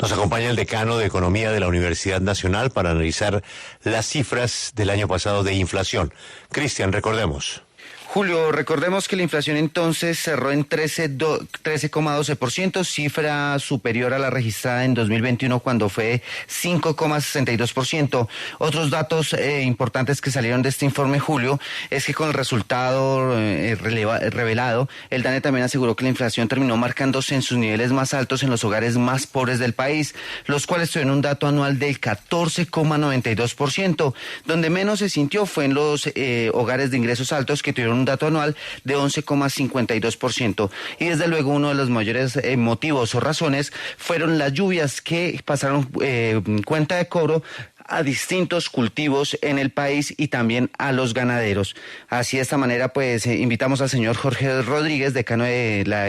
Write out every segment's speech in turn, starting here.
Nos acompaña el decano de Economía de la Universidad Nacional para analizar las cifras del año pasado de inflación. Cristian, recordemos. Julio, recordemos que la inflación entonces cerró en 13,12%, cifra superior a la registrada en 2021 cuando fue 5,62%. Otros datos importantes que salieron de este informe, Julio, es que con el resultado revelado, el DANE también aseguró que la inflación terminó marcándose en sus niveles más altos en los hogares más pobres del país, los cuales tuvieron un dato anual del 14,92%. Donde menos se sintió fue en los hogares de ingresos altos, que tuvieron un dato anual de 11,52%. Y desde luego uno de los mayores motivos o razones fueron las lluvias que pasaron cuenta de cobro a distintos cultivos en el país y también a los ganaderos. Así de esta manera, pues, invitamos al señor Jorge Rodríguez, decano de la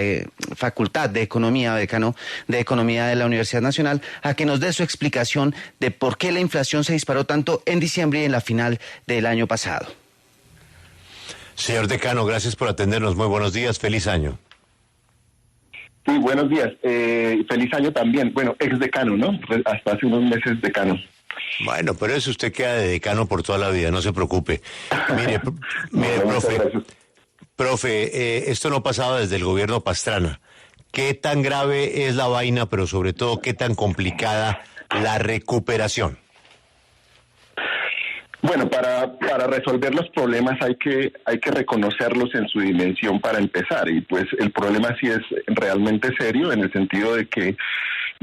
Facultad de Economía, decano de Economía de la Universidad Nacional, a que nos dé su explicación de por qué la inflación se disparó tanto en diciembre y en la final del año pasado. Señor decano, gracias por atendernos. Muy buenos días, feliz año. Sí, buenos días. Feliz año también. Bueno, ex decano, ¿no? Hasta hace unos meses decano. Bueno, pero eso usted queda de decano por toda la vida, no se preocupe. Mire, profe, esto no pasaba desde el gobierno Pastrana. ¿Qué tan grave es la vaina, pero sobre todo qué tan complicada la recuperación? Bueno, para resolver los problemas hay que reconocerlos en su dimensión para empezar, y pues el problema sí es realmente serio en el sentido de que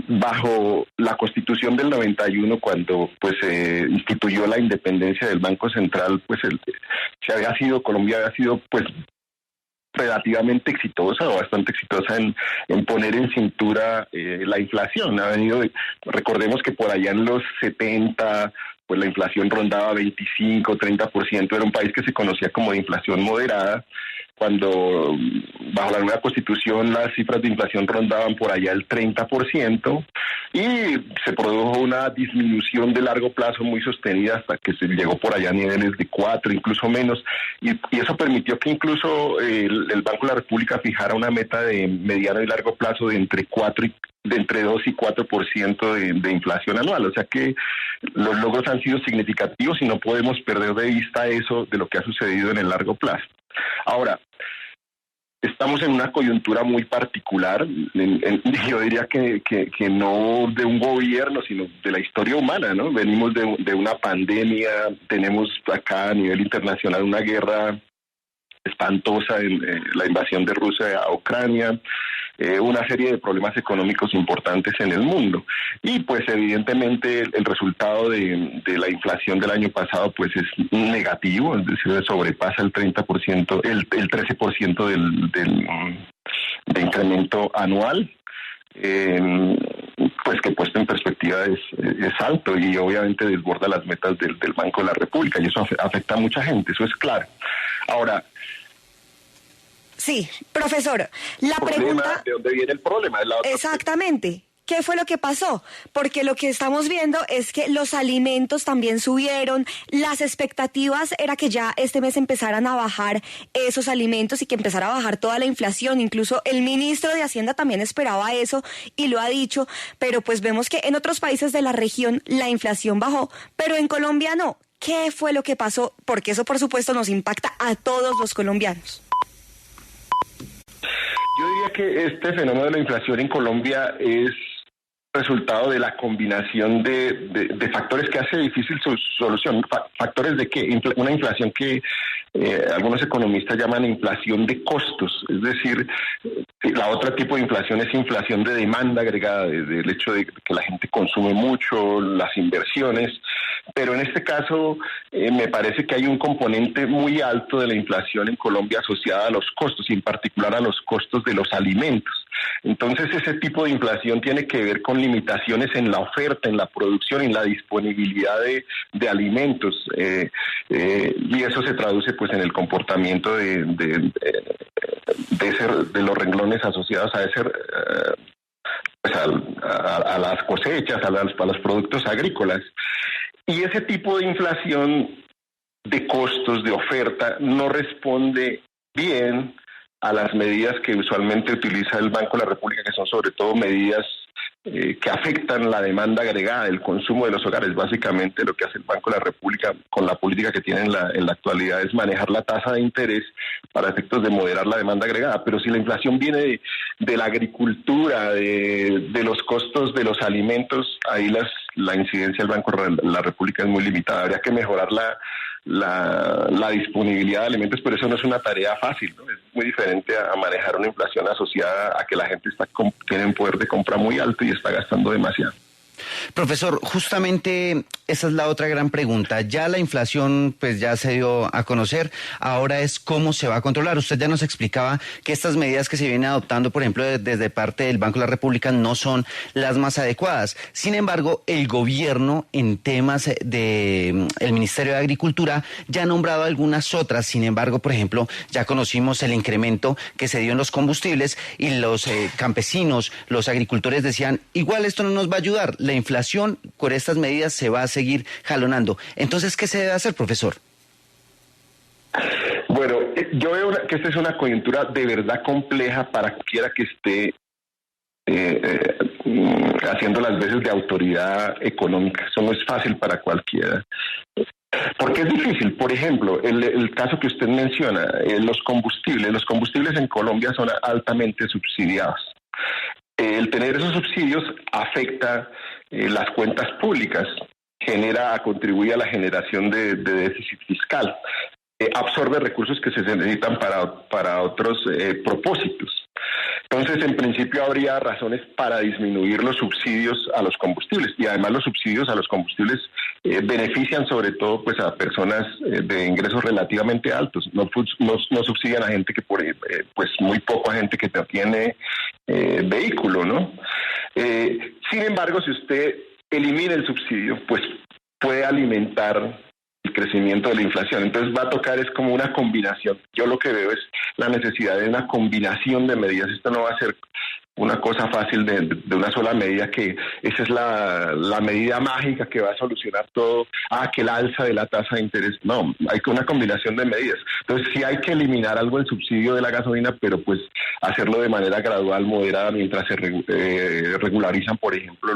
bajo la Constitución del 91, cuando pues se instituyó la independencia del Banco Central, pues Colombia había sido pues relativamente exitosa o bastante exitosa en poner en cintura la inflación. Recordemos que por allá en los 70, pues la inflación rondaba 25-30%, era un país que se conocía como de inflación moderada, cuando bajo la nueva Constitución las cifras de inflación rondaban por allá el 30%, y se produjo una disminución de largo plazo muy sostenida hasta que se llegó por allá a niveles de 4, incluso menos, y eso permitió que incluso el Banco de la República fijara una meta de mediano y largo plazo de entre 2 y 4% de inflación anual. O sea que los logros han sido significativos y no podemos perder de vista eso de lo que ha sucedido en el largo plazo. Ahora, estamos en una coyuntura muy particular, yo diría que no de un gobierno, sino de la historia humana, ¿no? Venimos de una pandemia, tenemos acá a nivel internacional una guerra espantosa en la invasión de Rusia a Ucrania, una serie de problemas económicos importantes en el mundo, y pues evidentemente el resultado de la inflación del año pasado pues es negativo, es decir, sobrepasa el 30%, el 13% de incremento anual, pues que puesto en perspectiva es alto y obviamente desborda las metas del Banco de la República, y eso afecta a mucha gente, eso es claro. Ahora, sí, profesor, la pregunta... ¿De dónde viene el problema? Exactamente. ¿Qué fue lo que pasó? Porque lo que estamos viendo es que los alimentos también subieron, las expectativas era que ya este mes empezaran a bajar esos alimentos y que empezara a bajar toda la inflación, incluso el ministro de Hacienda también esperaba eso y lo ha dicho, pero pues vemos que en otros países de la región la inflación bajó, pero en Colombia no. ¿Qué fue lo que pasó? Porque eso por supuesto nos impacta a todos los colombianos. Yo diría que este fenómeno de la inflación en Colombia es resultado de la combinación de factores que hace difícil su solución. ¿Factores de qué? Una inflación que algunos economistas llaman inflación de costos, es decir, la otra tipo de inflación es inflación de demanda agregada, del hecho de que la gente consume mucho, las inversiones, pero en este caso me parece que hay un componente muy alto de la inflación en Colombia asociada a los costos, y en particular a los costos de los alimentos. Entonces ese tipo de inflación tiene que ver con limitaciones en la oferta, en la producción, en la disponibilidad de alimentos, y eso se traduce pues en el comportamiento de los renglones asociados a ese pues a las cosechas, a los productos agrícolas. Y ese tipo de inflación de costos, de oferta, no responde bien a las medidas que usualmente utiliza el Banco de la República, que son sobre todo medidas que afectan la demanda agregada, el consumo de los hogares. Básicamente lo que hace el Banco de la República con la política que tiene en la actualidad es manejar la tasa de interés para efectos de moderar la demanda agregada. Pero si la inflación viene de la agricultura, de los costos de los alimentos, ahí la incidencia del Banco de la República es muy limitada. Habría que mejorar la disponibilidad de alimentos, pero eso no es una tarea fácil, ¿no? Es muy diferente a manejar una inflación asociada a que la gente tiene un poder de compra muy alto y está gastando demasiado. Profesor, justamente esa es la otra gran pregunta. Ya la inflación pues ya se dio a conocer, ahora es cómo se va a controlar. Usted ya nos explicaba que estas medidas que se vienen adoptando, por ejemplo, desde parte del Banco de la República no son las más adecuadas. Sin embargo, el gobierno en temas de el Ministerio de Agricultura ya ha nombrado algunas otras. Sin embargo, por ejemplo, ya conocimos el incremento que se dio en los combustibles y los campesinos, los agricultores decían, igual esto no nos va a ayudar. La inflación con estas medidas se va a seguir jalonando. Entonces, ¿qué se debe hacer, profesor? Bueno, yo veo que esta es una coyuntura de verdad compleja para cualquiera que esté haciendo las veces de autoridad económica. Eso no es fácil para cualquiera. Porque es difícil. Por ejemplo, el caso que usted menciona, los combustibles en Colombia son altamente subsidiados. El tener esos subsidios afecta las cuentas públicas, contribuye a la generación de déficit fiscal, absorbe recursos que se necesitan para otros propósitos. Entonces, en principio, habría razones para disminuir los subsidios a los combustibles, y además los subsidios a los combustibles benefician sobre todo pues a personas de ingresos relativamente altos. No subsidian a gente que pues muy poco a gente que tiene vehículo, ¿no? Sin embargo, si usted elimina el subsidio, pues puede alimentar el crecimiento de la inflación. Entonces va a tocar, es como una combinación. Yo lo que veo es la necesidad de una combinación de medidas. Esto no va a ser una cosa fácil de una sola medida, que esa es la medida mágica que va a solucionar todo, que el alza de la tasa de interés. No, hay una combinación de medidas. Entonces sí hay que eliminar algo el subsidio de la gasolina, pero pues hacerlo de manera gradual, moderada, mientras se regularizan, por ejemplo,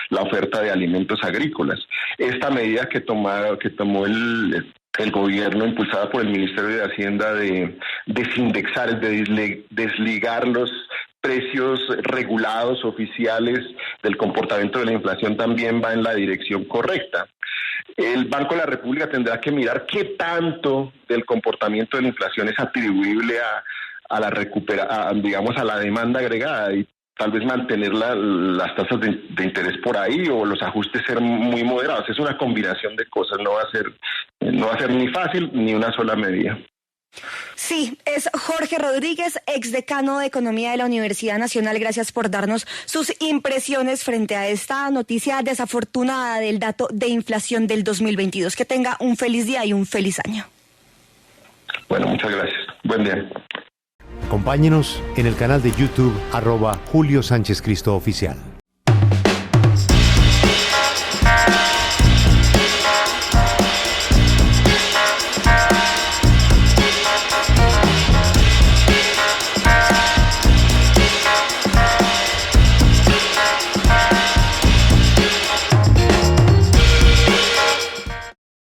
la oferta de alimentos agrícolas. Esta medida que tomó el gobierno, impulsada por el Ministerio de Hacienda, de desindexar, de desligar los precios regulados oficiales del comportamiento de la inflación, también va en la dirección correcta. El Banco de la República tendrá que mirar qué tanto del comportamiento de la inflación es atribuible a la demanda agregada, y tal vez mantener las tasas de interés por ahí, o los ajustes ser muy moderados. Es una combinación de cosas, no va a ser ni fácil ni una sola medida. Sí, es Jorge Rodríguez, exdecano de Economía de la Universidad Nacional. Gracias por darnos sus impresiones frente a esta noticia desafortunada del dato de inflación del 2022. Que tenga un feliz día y un feliz año. Bueno, muchas gracias. Buen día. Acompáñenos en el canal de YouTube @Julio Sánchez Cristo Oficial.